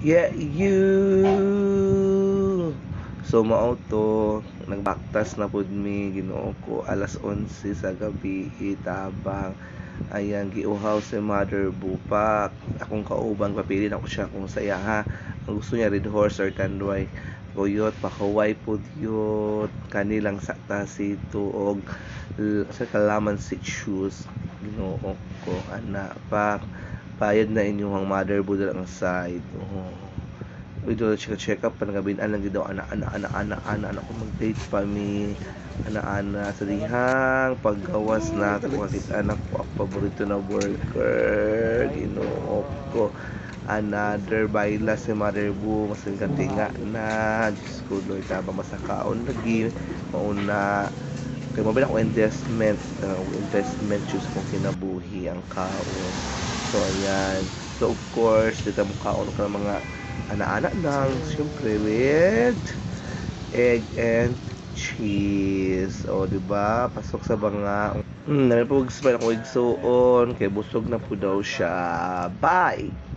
Yeah, you. So mao to, nagbaktas na pud mi Ginoo ko alas 11 sa gabi itabang ayan giuhaw si Mother Bupak. Akong kauban papili na ko siya kung saya ha. Ang gusto niya red horse or kanduay. Goyot pakaway pud yot kanilang sakta si tuog sa kalaman si shoes Ginoo ko ana pa bayad na inyong mother budol ang side. Oh. Ito check up panagabinan lang gid daw ana ko mag-date pa mi ana sa dihang paggawas na ako kakita anak ko ang paborito na worker Ginoo ko another baila si Mother Bu masing katinga na Diyos ko Lord tabang masakaon lagi mauna kay mabila ko investment choose kong kinabuhi ang kaon so ayan so of course dito mo kaon ka ng mga anak-anak lang syempre with egg and cheese o diba pasok sa banga namin po smile ako igsuon kay busog na po daw siya bye.